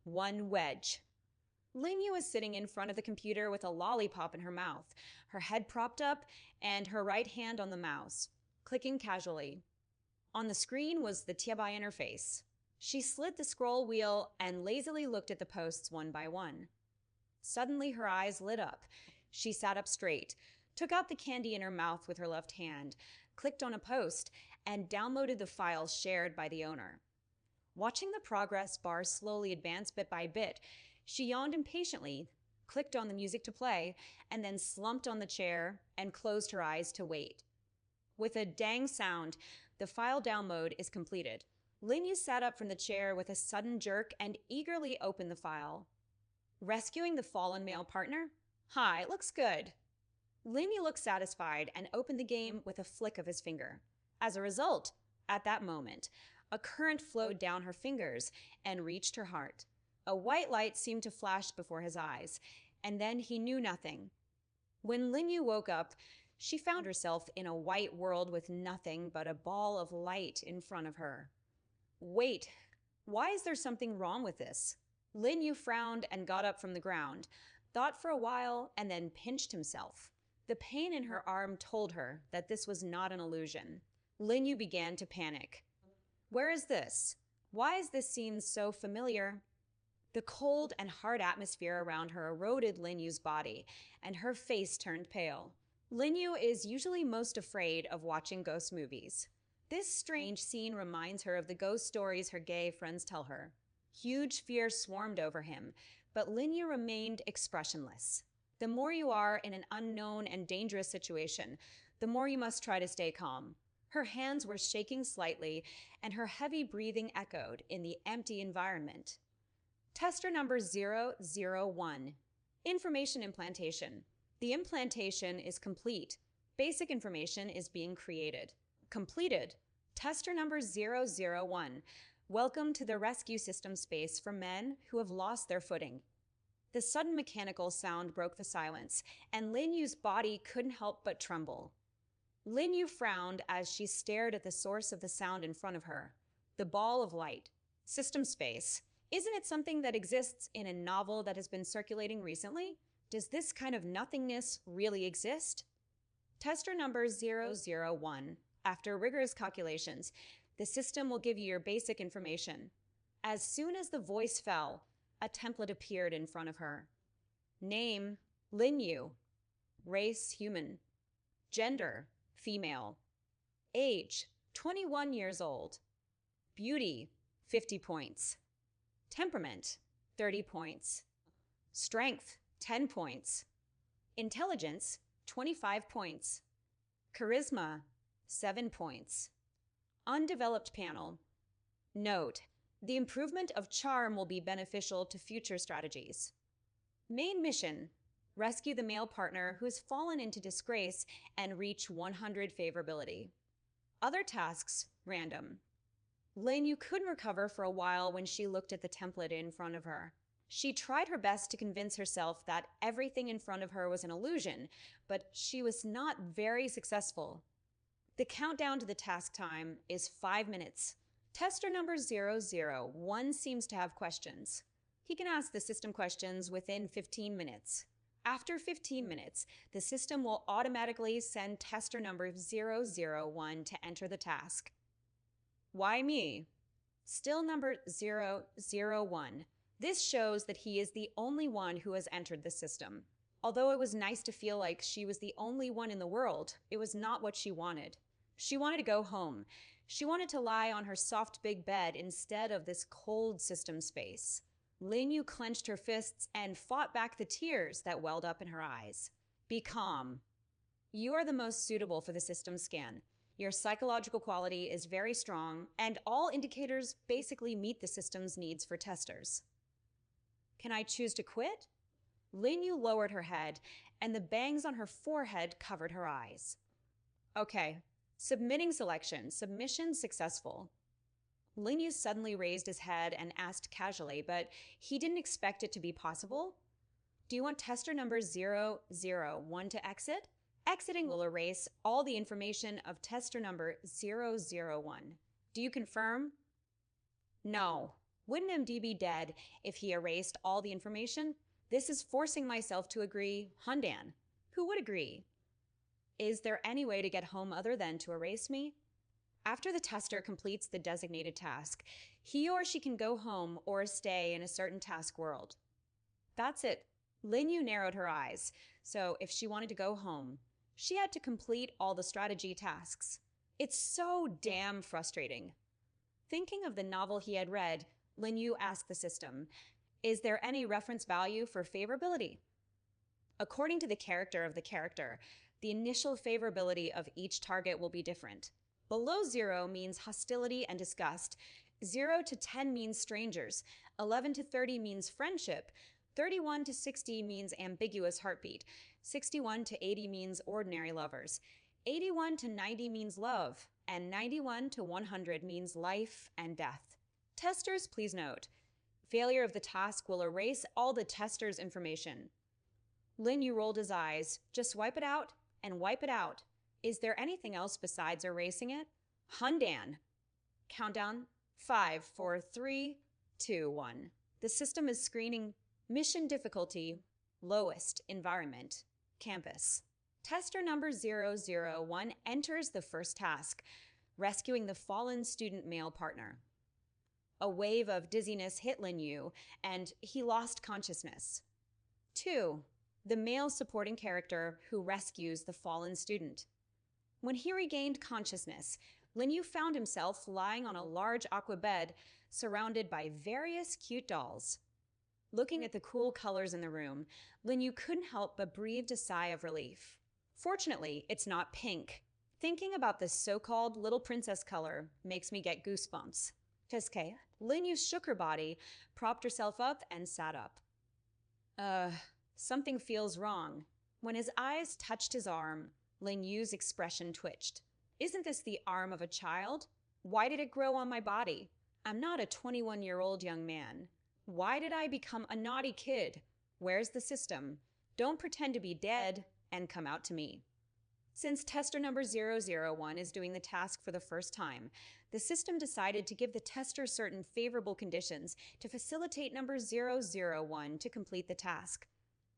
one wedge. Lingyu was sitting in front of the computer with a lollipop in her mouth, her head propped up, and her right hand on the mouse, clicking casually. On the screen was the Tiabai interface. She slid the scroll wheel and lazily looked at the posts one by one. Suddenly, her eyes lit up. She sat up straight, took out the candy in her mouth with her left hand, clicked on a post, and downloaded the file shared by the owner. Watching the progress bar slowly advance bit by bit, she yawned impatiently, clicked on the music to play, and then slumped on the chair and closed her eyes to wait. With a dang sound, the file download is completed. Linyu sat up from the chair with a sudden jerk and eagerly opened the file. Rescuing the fallen male partner? Hi, looks good. Linyu looked satisfied and opened the game with a flick of his finger. As a result, at that moment, a current flowed down her fingers and reached her heart. A white light seemed to flash before his eyes, and then he knew nothing. When Linyu woke up, she found herself in a white world with nothing but a ball of light in front of her. Wait, why is there something wrong with this? Linyu frowned and got up from the ground, thought for a while, and then pinched himself. The pain in her arm told her that this was not an illusion. Linyu began to panic. Where is this? Why is this scene so familiar? The cold and hard atmosphere around her eroded Linyu's body, and her face turned pale. Linyu is usually most afraid of watching ghost movies. This strange scene reminds her of the ghost stories her gay friends tell her. Huge fear swarmed over him, but Linyu remained expressionless. The more you are in an unknown and dangerous situation, the more you must try to stay calm. Her hands were shaking slightly, and her heavy breathing echoed in the empty environment. Tester number 001. Information implantation. The implantation is complete. Basic information is being created. Completed. Tester number 001. Welcome to the rescue system space for men who have lost their footing. The sudden mechanical sound broke the silence, and Linyu's body couldn't help but tremble. Linyu frowned as she stared at the source of the sound in front of her. The ball of light. System space. Isn't it something that exists in a novel that has been circulating recently? Does this kind of nothingness really exist? Tester number 001. After rigorous calculations, the system will give you your basic information. As soon as the voice fell, a template appeared in front of her. Name, Linyu. Race, human. Gender, female. Age, 21 years old. Beauty, 50 points. Temperament, 30 points. Strength, 10 points. Intelligence, 25 points. Charisma, 7 points. Undeveloped panel. Note, the improvement of charm will be beneficial to future strategies. Main mission, rescue the male partner who has fallen into disgrace and reach 100 favorability. Other tasks, random. Linyu couldn't recover for a while when she looked at the template in front of her. She tried her best to convince herself that everything in front of her was an illusion, but she was not very successful. The countdown to the task time is 5 minutes. Tester number 001 seems to have questions. He can ask the system questions within 15 minutes. After 15 minutes, the system will automatically send tester number 001 to enter the task. Why me? Still number 001. This shows that he is the only one who has entered the system. Although it was nice to feel like she was the only one in the world, it was not what she wanted. She wanted to go home. She wanted to lie on her soft big bed instead of this cold system space. Linyu clenched her fists and fought back the tears that welled up in her eyes. Be calm. You are the most suitable for the system scan. Your psychological quality is very strong, and all indicators basically meet the system's needs for testers. Can I choose to quit? Linyu lowered her head, and the bangs on her forehead covered her eyes. Okay, submitting selection, submission successful. Linyu suddenly raised his head and asked casually, but he didn't expect it to be possible. Do you want tester number 001 to exit? Exiting will erase all the information of tester number 001. Do you confirm? No. Wouldn't MD be dead if he erased all the information? This is forcing myself to agree, Hundan. Who would agree? Is there any way to get home other than to erase me? After the tester completes the designated task, he or she can go home or stay in a certain task world. That's it. Linyu narrowed her eyes, so if she wanted to go home, she had to complete all the strategy tasks. It's so damn frustrating. Thinking of the novel he had read, Linyu asked the system, is there any reference value for favorability? According to the character of the character, the initial favorability of each target will be different. Below 0 means hostility and disgust. 0 to 10 means strangers. 11 to 30 means friendship. 31 to 60 means ambiguous heartbeat. 61 to 80 means ordinary lovers. 81 to 90 means love. And 91 to 100 means life and death. Testers, please note, failure of the task will erase all the tester's information. Linyu rolled his eyes. Just wipe it out and wipe it out. Is there anything else besides erasing it? Hundan. Countdown. 5, 4, 3, 2, 1. The system is screening mission difficulty, lowest environment, campus. Tester number 001 enters the first task, rescuing the fallen student male partner. A wave of dizziness hit Linyu, and he lost consciousness. 2. The male supporting character who rescues the fallen student. When he regained consciousness, Linyu found himself lying on a large aqua bed surrounded by various cute dolls. Looking at the cool colors in the room, Linyu couldn't help but breathe a sigh of relief. Fortunately, it's not pink. Thinking about this so-called little princess color makes me get goosebumps. Teske, Linyu shook her body, propped herself up, and sat up. Something feels wrong. When his eyes touched his arm, Linyu's expression twitched. Isn't this the arm of a child? Why did it grow on my body? I'm not a 21-year-old young man. Why did I become a naughty kid? Where's the system? Don't pretend to be dead and come out to me. Since tester number 001 is doing the task for the first time, the system decided to give the tester certain favorable conditions to facilitate number 001 to complete the task.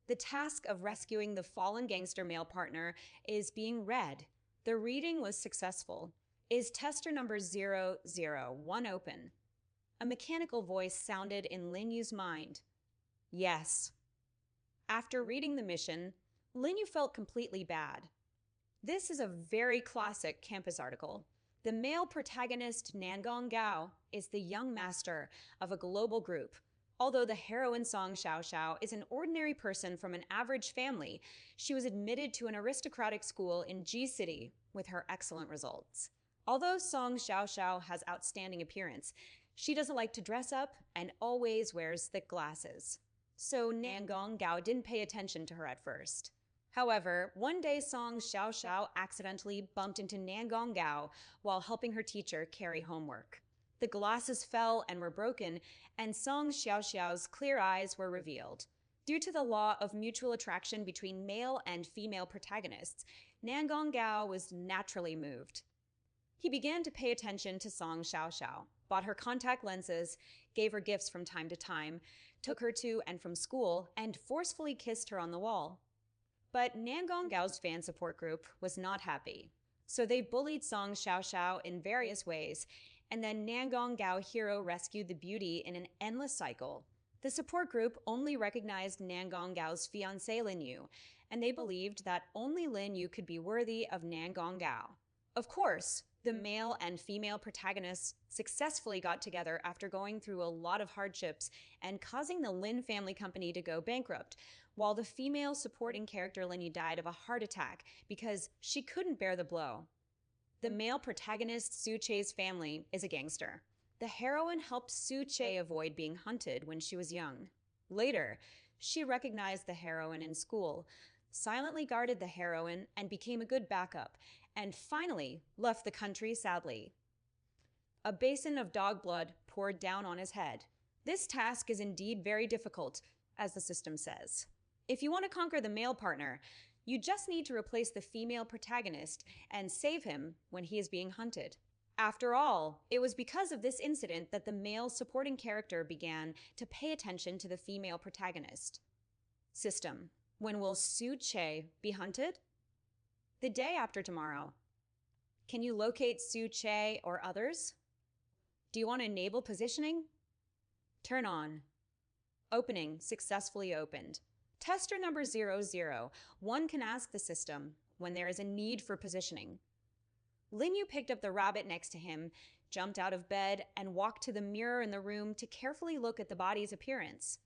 The task of rescuing the fallen gangster male partner is being read. The reading was successful. Is tester number 001 open? A mechanical voice sounded in Linyu's mind. Yes. After reading the mission, Linyu felt completely bad. This is a very classic campus article. The male protagonist, Nangong Gao, is the young master of a global group. Although the heroine Song Xiao Xiao is an ordinary person from an average family, she was admitted to an aristocratic school in G City with her excellent results. Although Song Xiao Xiao has outstanding appearance, she doesn't like to dress up and always wears thick glasses. So Nangong Gao didn't pay attention to her at first. However, one day Song Xiao Xiao accidentally bumped into Nangong Gao while helping her teacher carry homework. The glasses fell and were broken, and Song Xiao Xiao's clear eyes were revealed. Due to the law of mutual attraction between male and female protagonists, Nangong Gao was naturally moved. He began to pay attention to Song Xiao Xiao, bought her contact lenses, gave her gifts from time to time, took her to and from school, and forcefully kissed her on the wall. But Nangong Gao's fan support group was not happy. So they bullied Song Xiao Xiao in various ways, and then Nangong Gao hero rescued the beauty in an endless cycle. The support group only recognized Nangong Gao's fiancé Linyu, and they believed that only Linyu could be worthy of Nangong Gao. Of course, the male and female protagonists successfully got together after going through a lot of hardships and causing the Lin family company to go bankrupt, while the female supporting character Linyu died of a heart attack because she couldn't bear the blow. The male protagonist, Su Che's family, is a gangster. The heroine helped Su Che avoid being hunted when she was young. Later, she recognized the heroine in school, silently guarded the heroine, and became a good backup, and finally left the country sadly. A basin of dog blood poured down on his head. This task is indeed very difficult, as the system says. If you want to conquer the male partner, you just need to replace the female protagonist and save him when he is being hunted. After all, it was because of this incident that the male supporting character began to pay attention to the female protagonist. System. When will Su Che be hunted? The day after tomorrow. Can you locate Su Che or others? Do you want to enable positioning? Turn on. Opening successfully opened. Tester number 00. One can ask the system when there is a need for positioning. Linyu picked up the rabbit next to him, jumped out of bed, and walked to the mirror in the room to carefully look at the body's appearance.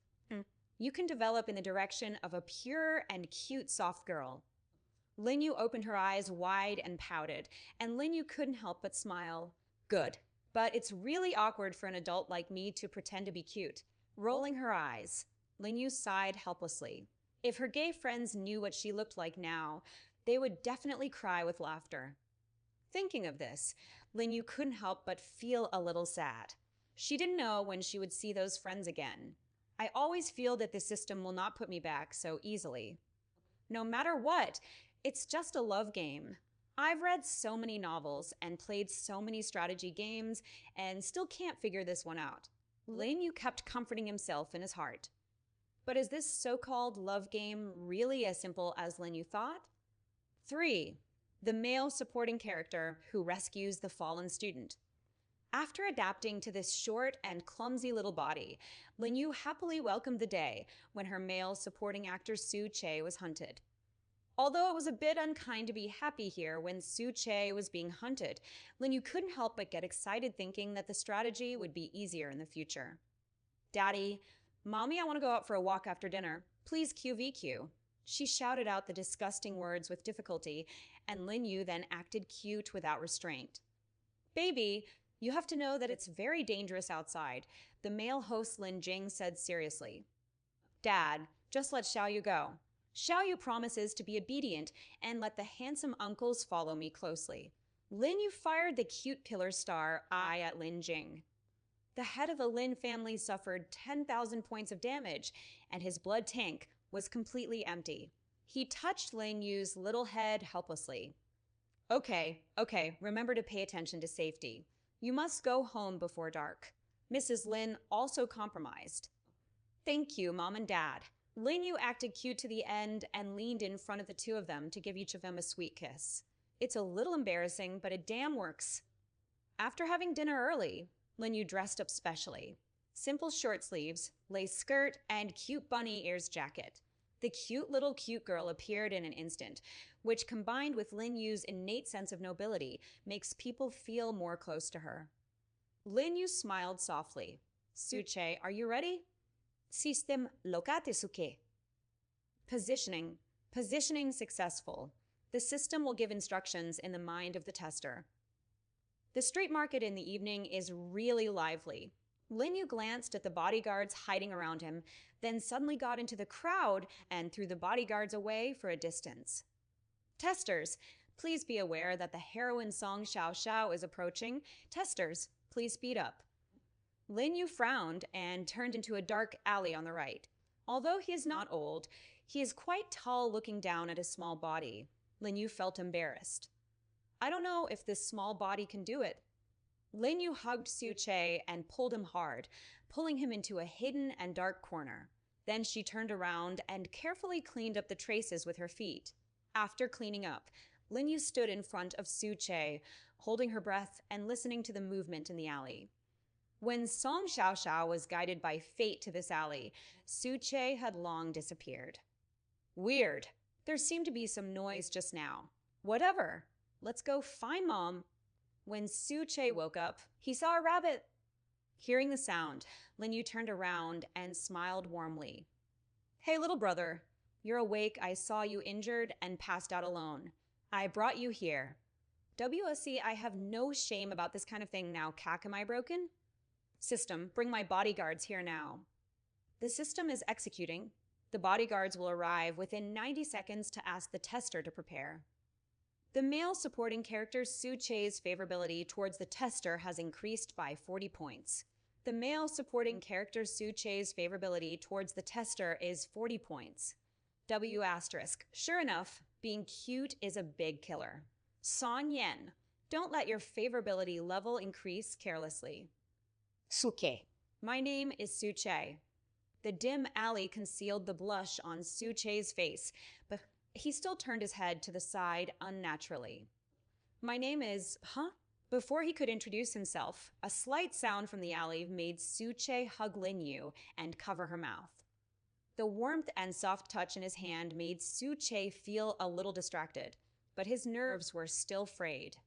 You can develop in the direction of a pure and cute soft girl. Linyu opened her eyes wide and pouted, and Linyu couldn't help but smile. Good, but it's really awkward for an adult like me to pretend to be cute. Rolling her eyes, Linyu sighed helplessly. If her gay friends knew what she looked like now, they would definitely cry with laughter. Thinking of this, Linyu couldn't help but feel a little sad. She didn't know when she would see those friends again. I always feel that the system will not put me back so easily. No matter what, it's just a love game. I've read so many novels and played so many strategy games and still can't figure this one out. Linyu kept comforting himself in his heart. But is this so-called love game really as simple as Linyu thought? 3. The male supporting character who rescues the fallen student. After adapting to this short and clumsy little body, Linyu happily welcomed the day when her male supporting actor Su Che was hunted. Although it was a bit unkind to be happy here when Su Che was being hunted, Linyu couldn't help but get excited thinking that the strategy would be easier in the future. Daddy, Mommy, I want to go out for a walk after dinner. Please QVQ. She shouted out the disgusting words with difficulty, and Linyu then acted cute without restraint. Baby, you have to know that it's very dangerous outside, the male host Lin Jing said seriously. Dad, just let Xiaoyu go. Xiaoyu promises to be obedient and let the handsome uncles follow me closely. Linyu fired the cute killer star eye at Lin Jing. The head of the Lin family suffered 10,000 points of damage, and his blood tank was completely empty. He touched Linyu's little head helplessly. Okay, remember to pay attention to safety. You must go home before dark. Mrs. Lin also compromised. Thank you, Mom and Dad. Linyu acted cute to the end and leaned in front of the two of them to give each of them a sweet kiss. It's a little embarrassing, but it damn works. After having dinner early, Linyu dressed up specially. Simple short sleeves, lace skirt, and cute bunny ears jacket. The cute little cute girl appeared in an instant, which combined with Linyu's innate sense of nobility makes people feel more close to her. Linyu smiled softly. Su Che, are you ready? System locate suke. Positioning successful. The system will give instructions in the mind of the tester. The street market in the evening is really lively. Linyu glanced at the bodyguards hiding around him, then suddenly got into the crowd and threw the bodyguards away for a distance. Testers, please be aware that the heroine Song Xiao Xiao is approaching. Testers, please speed up. Linyu frowned and turned into a dark alley on the right. Although he is not old, he is quite tall looking down at his small body. Linyu felt embarrassed. I don't know if this small body can do it. Linyu hugged Su Che and pulled him hard, pulling him into a hidden and dark corner. Then she turned around and carefully cleaned up the traces with her feet. After cleaning up, Linyu stood in front of Su Che, holding her breath and listening to the movement in the alley. When Song Xiao Xiao was guided by fate to this alley, Su Che had long disappeared. Weird. There seemed to be some noise just now. Whatever. Let's go find Mom. When Su Che woke up, he saw a rabbit. Hearing the sound, Linyu turned around and smiled warmly. Hey, little brother. You're awake. I saw you injured and passed out alone. I brought you here. WSC, I have no shame about this kind of thing now. Cack, am I broken? System, bring my bodyguards here now. The system is executing. The bodyguards will arrive within 90 seconds to ask the tester to prepare. The male supporting character Su Che's favorability towards the tester has increased by 40 points. The male supporting character Su Che's favorability towards the tester is 40 points. W**. Sure enough, being cute is a big killer. Song Yen. Don't let your favorability level increase carelessly. Suke. My name is Su Che. The dim alley concealed the blush on Su Che's face, but he still turned his head to the side unnaturally. My name is, huh? Before he could introduce himself, a slight sound from the alley made Su Che hug Lin Yu and cover her mouth. The warmth and soft touch in his hand made Su Che feel a little distracted, but his nerves were still frayed.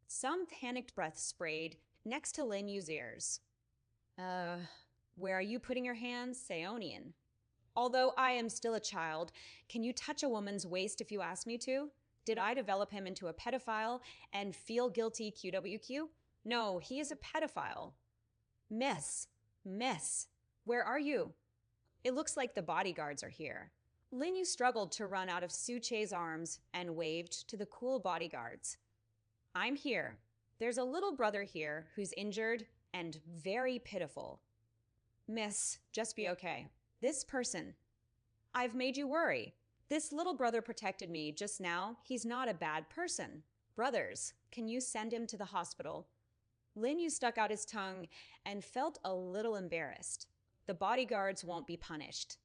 Some panicked breath sprayed next to Lin Yu's ears. Where are you putting your hands, Seonian? Although I am still a child, can you touch a woman's waist if you ask me to? Did I develop him into a pedophile and feel guilty QWQ? No, he is a pedophile. Miss, where are you? It looks like the bodyguards are here. Lin Yu struggled to run out of Su Che's arms and waved to the cool bodyguards. I'm here. There's a little brother here who's injured and very pitiful. Miss, just be okay. This person. I've made you worry. This little brother protected me just now. He's not a bad person. Brothers, can you send him to the hospital? Lin Yu stuck out his tongue and felt a little embarrassed. The bodyguards won't be punished.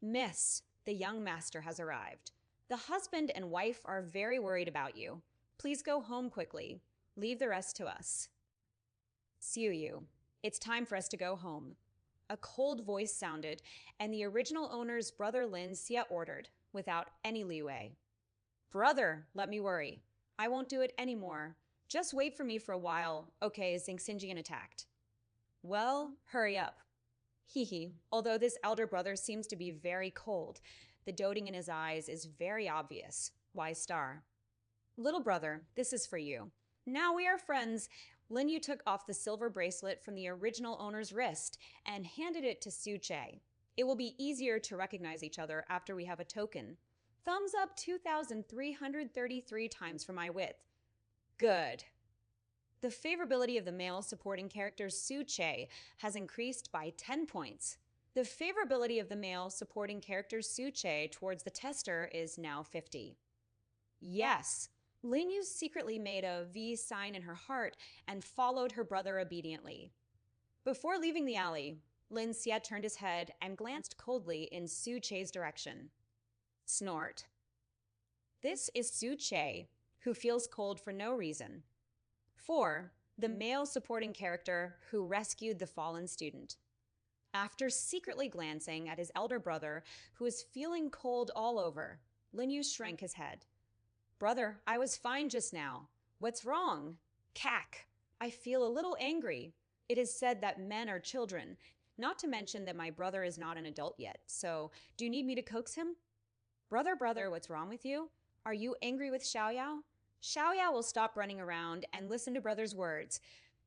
Miss, the young master has arrived. The husband and wife are very worried about you. Please go home quickly. Leave the rest to us. Yu, it's time for us to go home. A cold voice sounded, and the original owner's brother Lin Xie ordered, without any leeway. Brother, let me worry. I won't do it anymore. Just wait for me for a while. Okay, Xingxinjian attacked. Well, hurry up. Although this elder brother seems to be very cold, the doting in his eyes is very obvious. Why star? Little brother, this is for you. Now we are friends. Lin Yu took off the silver bracelet from the original owner's wrist and handed it to Su Che. It will be easier to recognize each other after we have a token. Thumbs up 2,333 times for my width. Good. The favorability of the male supporting character Su Che has increased by 10 points. The favorability of the male supporting character Su Che towards the tester is now 50. Yes. Lin Yu secretly made a V sign in her heart and followed her brother obediently. Before leaving the alley, Lin Xie turned his head and glanced coldly in Su Che's direction. Snort. This is Su Che, who feels cold for no reason. 4. The male supporting character who rescued the fallen student. After secretly glancing at his elder brother, who is feeling cold all over, Lin Yu shrank his head. Brother, I was fine just now. What's wrong? Cack. I feel a little angry. It is said that men are children, not to mention that my brother is not an adult yet, so do you need me to coax him? Brother, what's wrong with you? Are you angry with Xiaoyao? Xiaoyao will stop running around and listen to brother's words.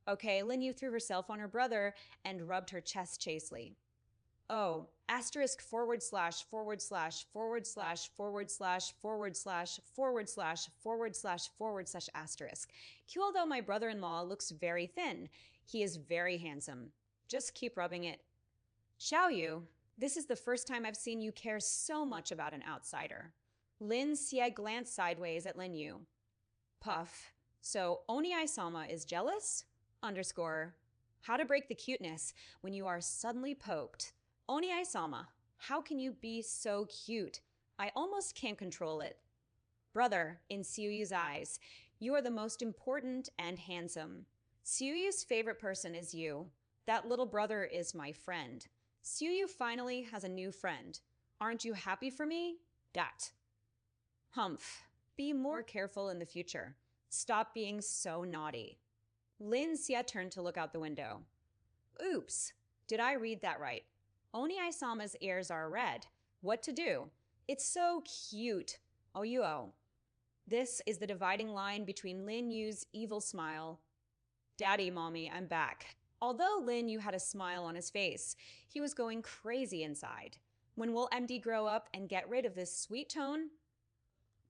Okay, Lin Yu threw herself on her brother and rubbed her chest chastely. Oh, asterisk forward slash forward slash forward slash forward slash forward slash forward slash forward slash forward slash asterisk. Although my brother-in-law looks very thin, he is very handsome. Just keep rubbing it. Xiaoyu, this is the first time I've seen you care so much about an outsider. Lin Xie glanced sideways at Lin Yu. Puff. So Oniai-sama is jealous? Underscore. How to break the cuteness when you are suddenly poked. Oniai-sama, how can you be so cute? I almost can't control it. Brother, in Suyu's eyes, you are the most important and handsome. Suyu's favorite person is you. That little brother is my friend. Suyu finally has a new friend. Aren't you happy for me? Dat. Humph. Be more careful in the future. Stop being so naughty. Lin Xie turned to look out the window. Oops. Did I read that right? Oniai-sama's ears are red. What to do? It's so cute. Oyuo. This is the dividing line between Lin Yu's evil smile. Daddy, Mommy, I'm back. Although Lin Yu had a smile on his face, he was going crazy inside. When will MD grow up and get rid of this sweet tone?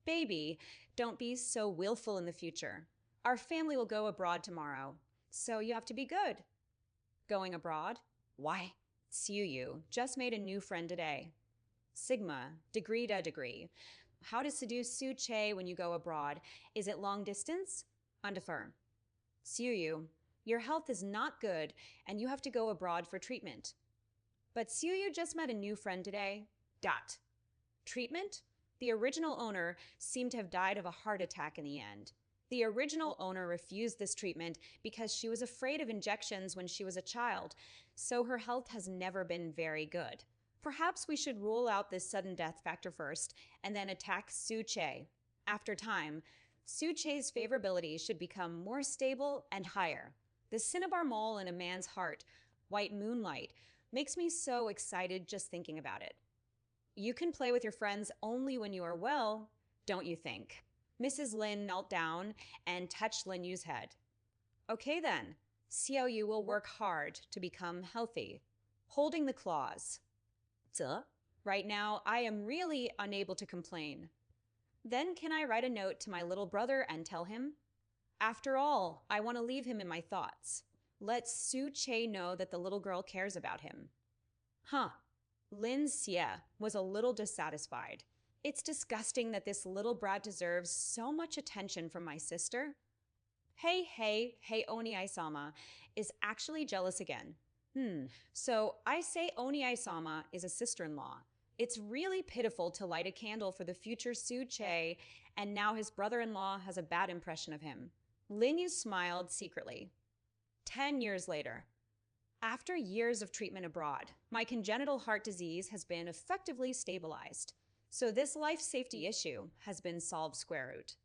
Baby, don't be so willful in the future. Our family will go abroad tomorrow, so you have to be good. Going abroad? Why? Suyu just made a new friend today. Sigma, degree to degree. How to seduce Su Che when you go abroad. Is it long distance? Undefer. Suyu, your health is not good and you have to go abroad for treatment. But Suyu just met a new friend today. Dot. Treatment? The original owner seemed to have died of a heart attack in the end. The original owner refused this treatment because she was afraid of injections when she was a child, so her health has never been very good. Perhaps we should rule out this sudden death factor first and then attack Su Che. After time, Su Che's favorability should become more stable and higher. The cinnabar mole in a man's heart, white moonlight, makes me so excited just thinking about it. You can play with your friends only when you are well, don't you think? Mrs. Lin knelt down and touched Lin Yu's head. Okay then, Xiao Yu will work hard to become healthy. Holding the claws. Zuh. Right now, I am really unable to complain. Then can I write a note to my little brother and tell him? After all, I want to leave him in my thoughts. Let Su Che know that the little girl cares about him. Huh. Lin Xie was a little dissatisfied. It's disgusting that this little brat deserves so much attention from my sister. Hey, Oni-sama is actually jealous again. So I say Oni-sama is a sister-in-law. It's really pitiful to light a candle for the future Su Che, and now his brother-in-law has a bad impression of him. Lin Yu smiled secretly. 10 years later. After years of treatment abroad, my congenital heart disease has been effectively stabilized. So this life safety issue has been solved square root.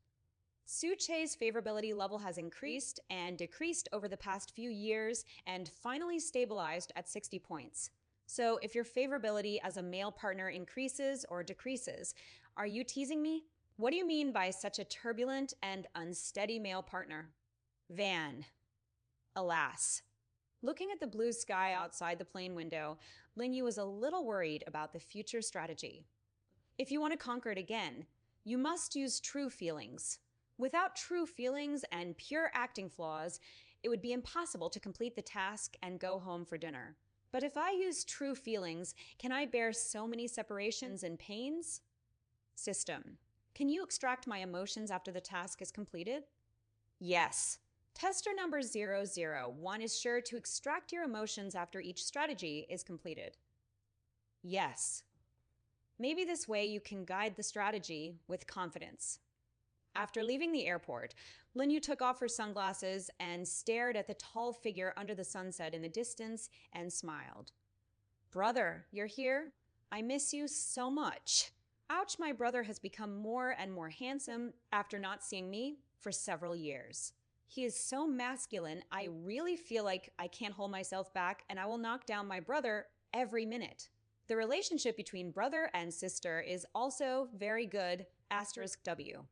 Su Che's favorability level has increased and decreased over the past few years and finally stabilized at 60 points. So if your favorability as a male partner increases or decreases, are you teasing me? What do you mean by such a turbulent and unsteady male partner? Van. Alas. Looking at the blue sky outside the plane window, Lin Yu was a little worried about the future strategy. If you want to conquer it again, you must use true feelings. Without true feelings and pure acting flaws, it would be impossible to complete the task and go home for dinner. But if I use true feelings, can I bear so many separations and pains? System. Can you extract my emotions after the task is completed? Yes. Tester number 001 is sure to extract your emotions after each strategy is completed. Yes. Maybe this way you can guide the strategy with confidence. After leaving the airport, Lin Yu took off her sunglasses and stared at the tall figure under the sunset in the distance and smiled. Brother, you're here? I miss you so much. Ouch, my brother has become more and more handsome after not seeing me for several years. He is so masculine, I really feel like I can't hold myself back and I will knock down my brother every minute. The relationship between brother and sister is also very good, *W.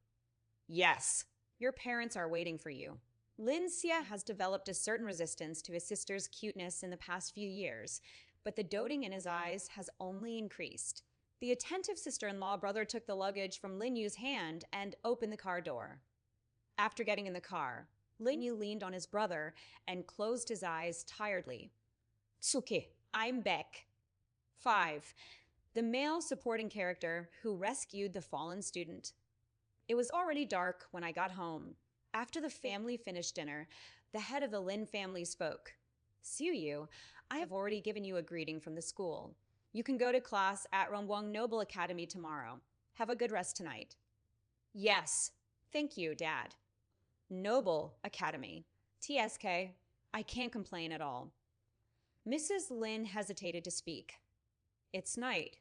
Yes, your parents are waiting for you. Lin Xie has developed a certain resistance to his sister's cuteness in the past few years, but the doting in his eyes has only increased. The attentive sister-in-law brother took the luggage from Lin Yu's hand and opened the car door. After getting in the car, Lin Yu leaned on his brother and closed his eyes tiredly. Tsuke, I'm back. 5. The male supporting character who rescued the fallen student. It was already dark when I got home. After the family finished dinner, the head of the Lin family spoke. Suyu, I have already given you a greeting from the school. You can go to class at Rongwang Noble Academy tomorrow. Have a good rest tonight. Yes, thank you, Dad. Noble Academy. TSK, I can't complain at all. Mrs. Lin hesitated to speak. It's night.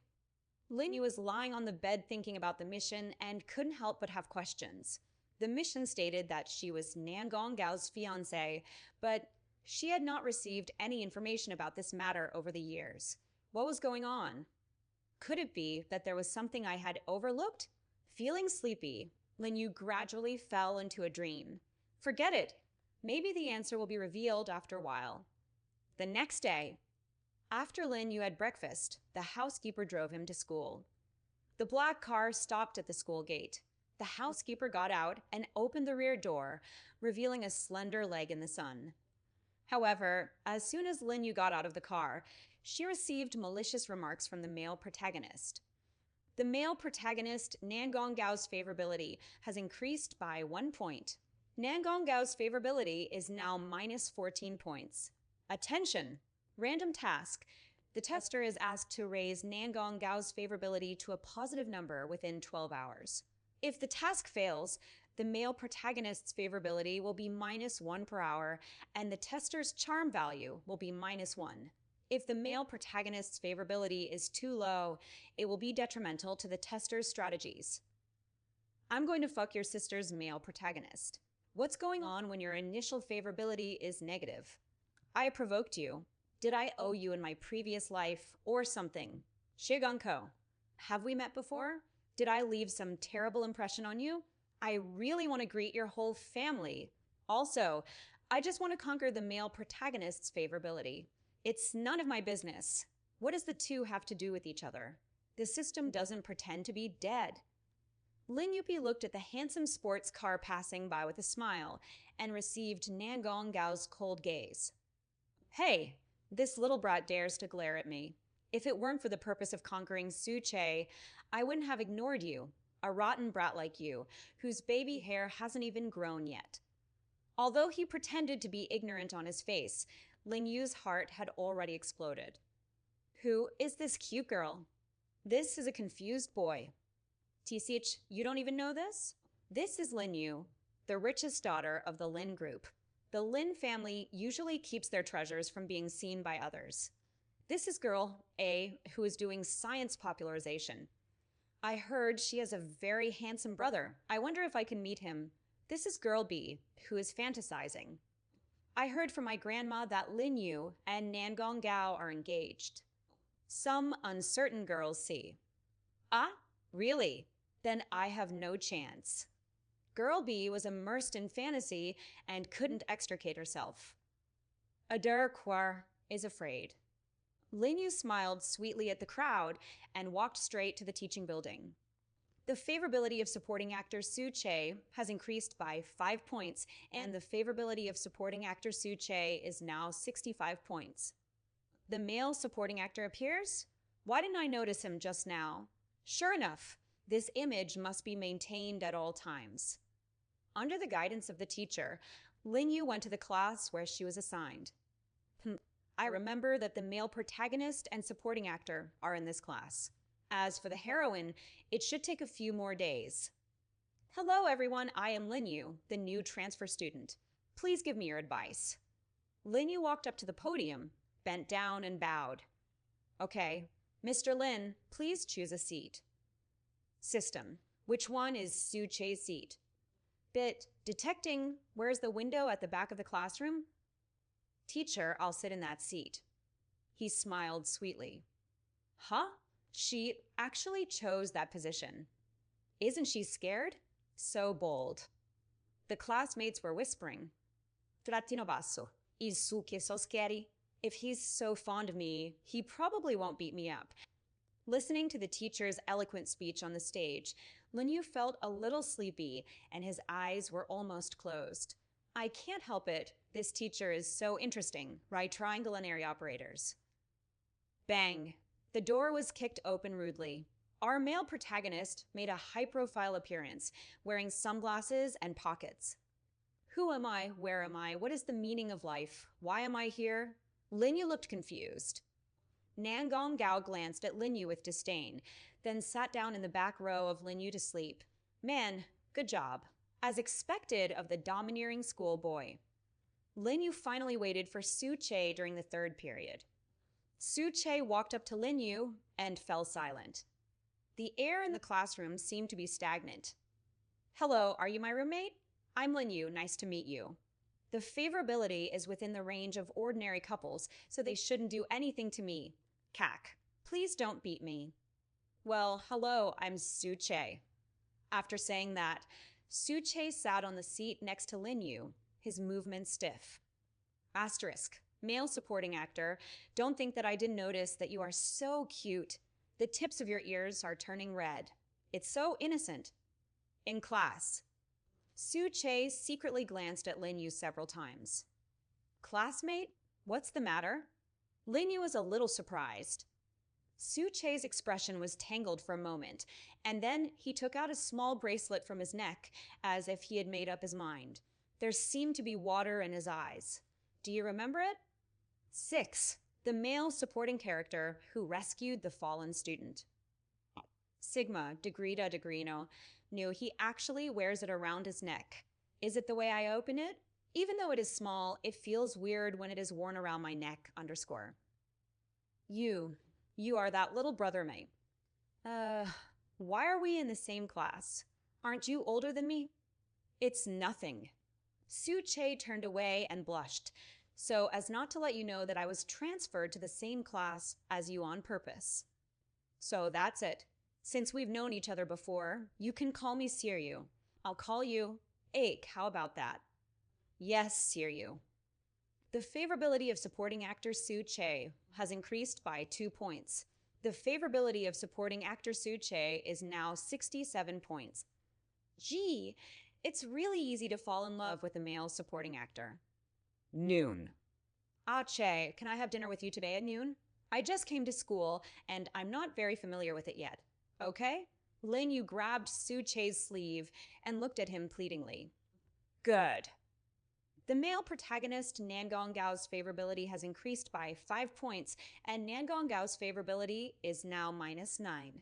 Lin Yu was lying on the bed thinking about the mission and couldn't help but have questions. The mission stated that she was Nan Gonggao's fiancé, but she had not received any information about this matter over the years. What was going on? Could it be that there was something I had overlooked? Feeling sleepy, Lin Yu gradually fell into a dream. Forget it. Maybe the answer will be revealed after a while. The next day, after Lin Yu had breakfast, the housekeeper drove him to school. The black car stopped at the school gate. The housekeeper got out and opened the rear door, revealing a slender leg in the sun. However, as soon as Lin Yu got out of the car, she received malicious remarks from the male protagonist. The male protagonist, Nan Gonggao's favorability, has increased by 1 point. Nangong Gao's favorability is now minus 14 points. Attention! Random task. The tester is asked to raise Nangong Gao's favorability to a positive number within 12 hours. If the task fails, the male protagonist's favorability will be minus 1 per hour, and the tester's charm value will be minus 1. If the male protagonist's favorability is too low, it will be detrimental to the tester's strategies. I'm going to fuck your sister's male protagonist. What's going on when your initial favorability is negative? I provoked you. Did I owe you in my previous life or something? Shiganko. Have we met before? Did I leave some terrible impression on you? I really want to greet your whole family. Also, I just want to conquer the male protagonist's favorability. It's none of my business. What does the two have to do with each other? The system doesn't pretend to be dead. Lin Yupi looked at the handsome sports car passing by with a smile and received Nangong Gao's cold gaze. Hey, this little brat dares to glare at me. If it weren't for the purpose of conquering Su Che, I wouldn't have ignored you, a rotten brat like you, whose baby hair hasn't even grown yet. Although he pretended to be ignorant on his face, Lin Yu's heart had already exploded. Who is this cute girl? This is a confused boy. Tisich, you don't even know this? This is Lin Yu, the richest daughter of the Lin group. The Lin family usually keeps their treasures from being seen by others. This is girl A, who is doing science popularization. I heard she has a very handsome brother. I wonder if I can meet him. This is girl B, who is fantasizing. I heard from my grandma that Lin Yu and Nangong Gao are engaged. Some uncertain girls C. Ah, really? Then I have no chance. Girl B was immersed in fantasy and couldn't extricate herself. Adur Kwar is afraid. Lin Yu smiled sweetly at the crowd and walked straight to the teaching building. The favorability of supporting actor Su Che has increased by 5 points, and the favorability of supporting actor Su Che is now 65 points. The male supporting actor appears? Why didn't I notice him just now? Sure enough, this image must be maintained at all times. Under the guidance of the teacher, Lin Yu went to the class where she was assigned. I remember that the male protagonist and supporting actor are in this class. As for the heroine, it should take a few more days. Hello everyone, I am Lin Yu, the new transfer student. Please give me your advice. Lin Yu walked up to the podium, bent down and bowed. Okay, Mr. Lin, please choose a seat. System. Which one is Su Che's seat? Bit. Detecting. Where's the window at the back of the classroom? Teacher, I'll sit in that seat. He smiled sweetly. Huh? She actually chose that position. Isn't she scared? So bold. The classmates were whispering. Trattino basso. Il su che so scary. If he's so fond of me, he probably won't beat me up. Listening to the teacher's eloquent speech on the stage, Lin Yu felt a little sleepy and his eyes were almost closed. I can't help it. This teacher is so interesting. Right triangle and area operators. Bang. The door was kicked open rudely. Our male protagonist made a high-profile appearance, wearing sunglasses and pockets. Who am I? Where am I? What is the meaning of life? Why am I here? Lin Yu looked confused. Nangong Gao glanced at Lin Yu with disdain, then sat down in the back row of Lin Yu to sleep. Man, good job. As expected of the domineering schoolboy. Lin Yu finally waited for Su Che during the third period. Su Che walked up to Lin Yu and fell silent. The air in the classroom seemed to be stagnant. Hello, are you my roommate? I'm Lin Yu, nice to meet you. The favorability is within the range of ordinary couples, so they shouldn't do anything to me. Cack, please don't beat me. Well, hello, I'm Su Che. After saying that, Su Che sat on the seat next to Lin Yu, his movements stiff. Asterisk, male supporting actor, don't think that I didn't notice that you are so cute. The tips of your ears are turning red. It's so innocent. In class. Su Che secretly glanced at Lin Yu several times. Classmate, what's the matter? Lin Yu was a little surprised. Su Che's expression was tangled for a moment, and then he took out a small bracelet from his neck as if he had made up his mind. There seemed to be water in his eyes. Do you remember it? 6. The male supporting character who rescued the fallen student. Sigma, degrida degrino, knew he actually wears it around his neck. Is it the way I open it? Even though it is small, it feels weird when it is worn around my neck, underscore. You are that little brother mate. Why are we in the same class? Aren't you older than me? It's nothing. Su Che turned away and blushed, so as not to let you know that I was transferred to the same class as you on purpose. So that's it. Since we've known each other before, you can call me Siryu. I'll call you Ache. How about that? Yes, Siryu. The favorability of supporting actor Su Che has increased by 2 points. The favorability of supporting actor Su Che is now 67 points. Gee, it's really easy to fall in love with a male supporting actor. Noon. Ah, Che, can I have dinner with you today at noon? I just came to school, and I'm not very familiar with it yet. Okay? Lin Yu grabbed Su Che's sleeve and looked at him pleadingly. Good. The male protagonist Nangong Gao's favorability has increased by 5 points, and Nangong Gao's favorability is now -9.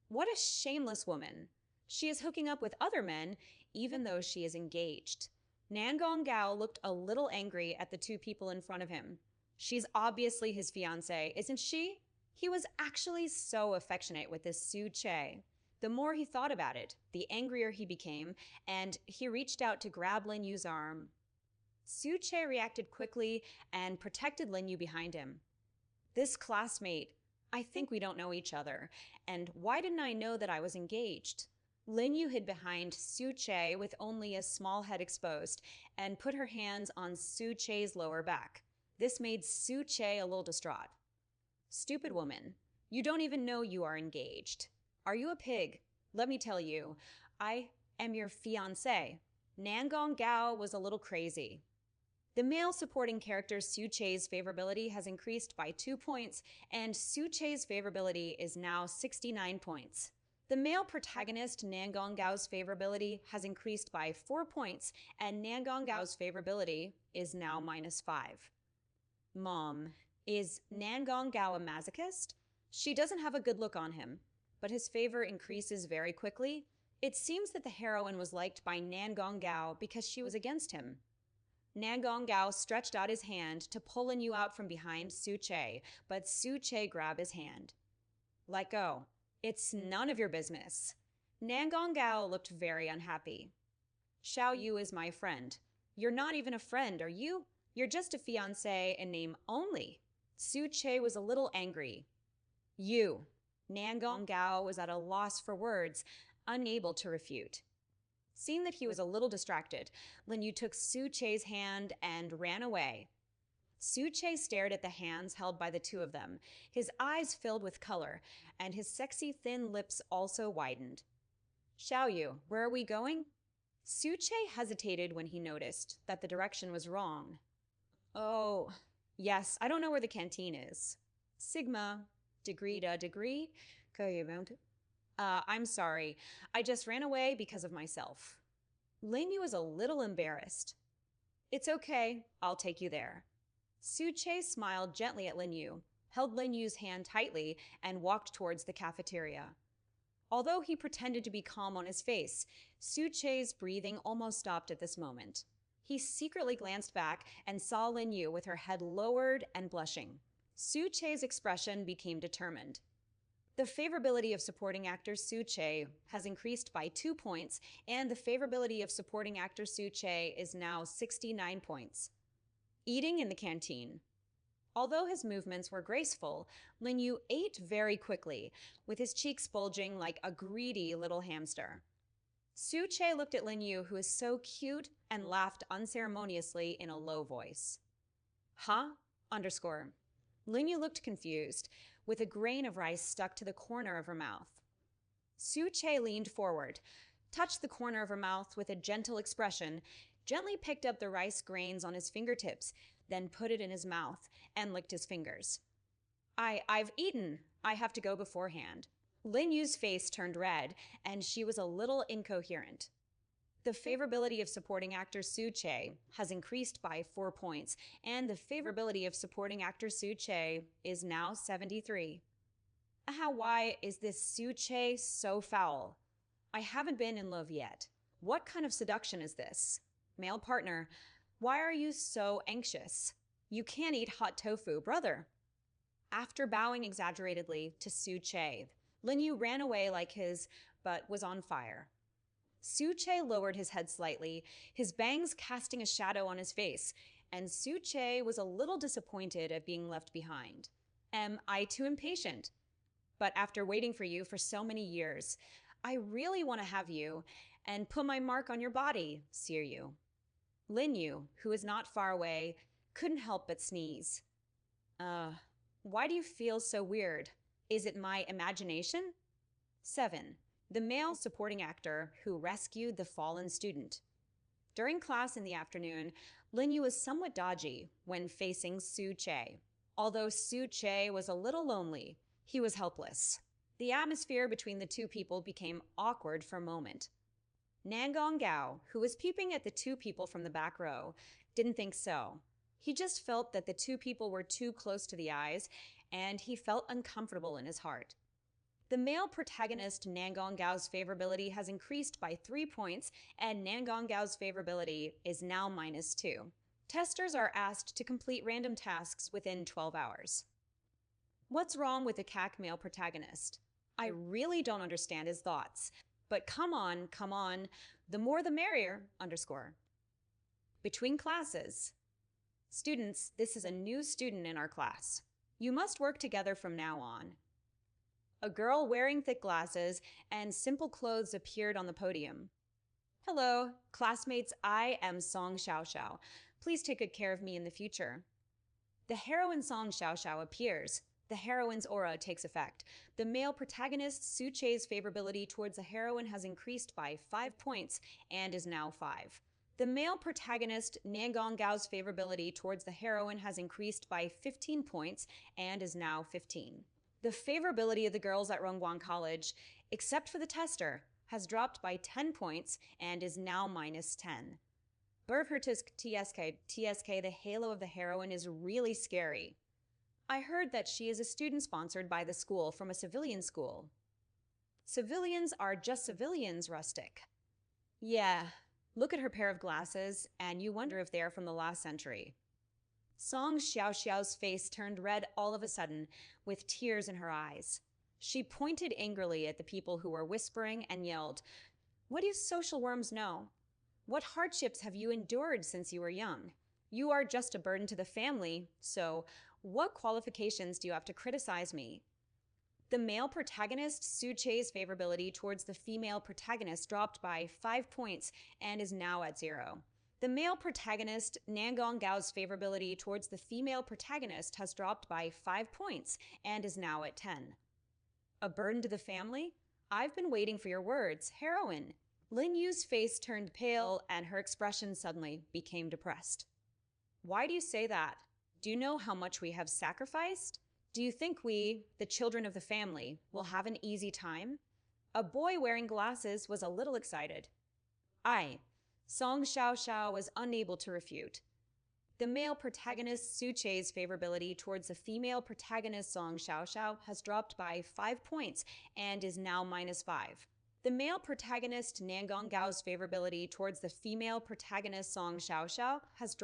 What a shameless woman. She is hooking up with other men, even though she is engaged. Nangong Gao looked a little angry at the two people in front of him. She's obviously his fiancée, isn't she? He was actually so affectionate with this Su Che. The more he thought about it, the angrier he became, and he reached out to grab Lin Yu's arm. Su Che reacted quickly and protected Lin Yu behind him. This classmate, I think we don't know each other, and why didn't I know that I was engaged? Lin Yu hid behind Su Che with only a small head exposed and put her hands on Su Che's lower back. This made Su Che a little distraught. Stupid woman, you don't even know you are engaged. Are you a pig? Let me tell you, I am your fiancé. Nangong Gao was a little crazy. The male supporting character Su Che's favorability has increased by 2 points, and Su Che's favorability is now 69 points. The male protagonist Nangong Gao's favorability has increased by 4 points, and Nangong Gao's favorability is now -5. Mom, is Nangong Gao a masochist? She doesn't have a good look on him, but his favor increases very quickly. It seems that the heroine was liked by Nangong Gao because she was against him. Nangong Gao stretched out his hand to pull Lin Yu out from behind Su Che, but Su Che grabbed his hand. Let go. It's none of your business. Nangong Gao looked very unhappy. Xiao Yu is my friend. You're not even a friend, are you? You're just a fiancé in name only. Su Che was a little angry. You. Nangong Gao was at a loss for words, unable to refute. Seeing that he was a little distracted, Lin Yu took Su Che's hand and ran away. Su Che stared at the hands held by the two of them. His eyes filled with color, and his sexy thin lips also widened. Xiao Yu, where are we going? Su Che hesitated when he noticed that the direction was wrong. Oh, yes, I don't know where the canteen is. Sigma, degree to degree. I'm sorry. I just ran away because of myself. Lin Yu was a little embarrassed. It's okay. I'll take you there. Su Che smiled gently at Lin Yu, held Lin Yu's hand tightly, and walked towards the cafeteria. Although he pretended to be calm on his face, Su Che's breathing almost stopped at this moment. He secretly glanced back and saw Lin Yu with her head lowered and blushing. Su Che's expression became determined. The favorability of supporting actor Su Che has increased by 2 points, and the favorability of supporting actor Su Che is now 69 points. Eating in the canteen. Although his movements were graceful, Lin Yu ate very quickly, with his cheeks bulging like a greedy little hamster. Su Che looked at Lin Yu, who is so cute, and laughed unceremoniously in a low voice. Huh? Underscore. Lin Yu looked confused, with a grain of rice stuck to the corner of her mouth. Su Che leaned forward, touched the corner of her mouth with a gentle expression, gently picked up the rice grains on his fingertips, then put it in his mouth and licked his fingers. I've eaten. I have to go beforehand. Lin Yu's face turned red, and she was a little incoherent. The favorability of supporting actor Soo Chae has increased by 4 points, and the favorability of supporting actor Soo Chae is now 73. Why is this Soo Chae so foul? I haven't been in love yet. What kind of seduction is this? Male partner, why are you so anxious? You can't eat hot tofu, brother. After bowing exaggeratedly to Soo Chae, Lin Yu ran away like his butt was on fire. Soo Chae lowered his head slightly, his bangs casting a shadow on his face, and Soo Chae was a little disappointed at being left behind. Am I too impatient? But after waiting for you for so many years, I really want to have you and put my mark on your body, Seer Yu. Lin Yu, who is not far away, couldn't help but sneeze. Why do you feel so weird? Is it my imagination? 7. The male supporting actor who rescued the fallen student. During class in the afternoon, Lin Yu was somewhat dodgy when facing Soo Chae. Although Soo Chae was a little lonely, he was helpless. The atmosphere between the two people became awkward for a moment. Nangong Gao, who was peeping at the two people from the back row, didn't think so. He just felt that the two people were too close to the eyes, and he felt uncomfortable in his heart. The male protagonist Nangong Gao's favorability has increased by 3 points, and Nangong Gao's favorability is now -2. Testers are asked to complete random tasks within 12 hours. What's wrong with the CAC male protagonist? I really don't understand his thoughts. But come on, the more the merrier, _. Between classes. Students, this is a new student in our class. You must work together from now on. A girl wearing thick glasses and simple clothes appeared on the podium. Hello, classmates, I am Song Xiaoxiao. Please take good care of me in the future. The heroine Song Xiaoxiao appears. The heroine's aura takes effect. The male protagonist Soo Chae's favorability towards the heroine has increased by 5 points and is now 5. The male protagonist Nangong Gao's favorability towards the heroine has increased by 15 points and is now 15. The favorability of the girls at Rongguan College, except for the tester, has dropped by 10 points and is now -10. Burpertisk TSK, the halo of the heroine is really scary. I heard that she is a student sponsored by the school from a civilian school. Civilians are just civilians, Rustic. Yeah, look at her pair of glasses, and you wonder if they are from the last century. Song Xiaoxiao's face turned red all of a sudden, with tears in her eyes. She pointed angrily at the people who were whispering and yelled, "What do social worms know? What hardships have you endured since you were young? You are just a burden to the family, so what qualifications do you have to criticize me?" The male protagonist Soo Chae's favorability towards the female protagonist dropped by 5 points and is now at 0. The male protagonist Nangong Gao's favorability towards the female protagonist has dropped by 5 points and is now at 10. A burden to the family? I've been waiting for your words, heroine. Lin Yu's face turned pale and her expression suddenly became depressed. Why do you say that? Do you know how much we have sacrificed? Do you think we, the children of the family, will have an easy time? A boy wearing glasses was a little excited. Song Xiaoxiao was unable to refute. The male protagonist Soo Chae's favorability towards the female protagonist Song Xiaoxiao has dropped by 5 points and is now -5. The male protagonist Nangong Gao's favorability towards the female protagonist Song Xiaoxiao has dropped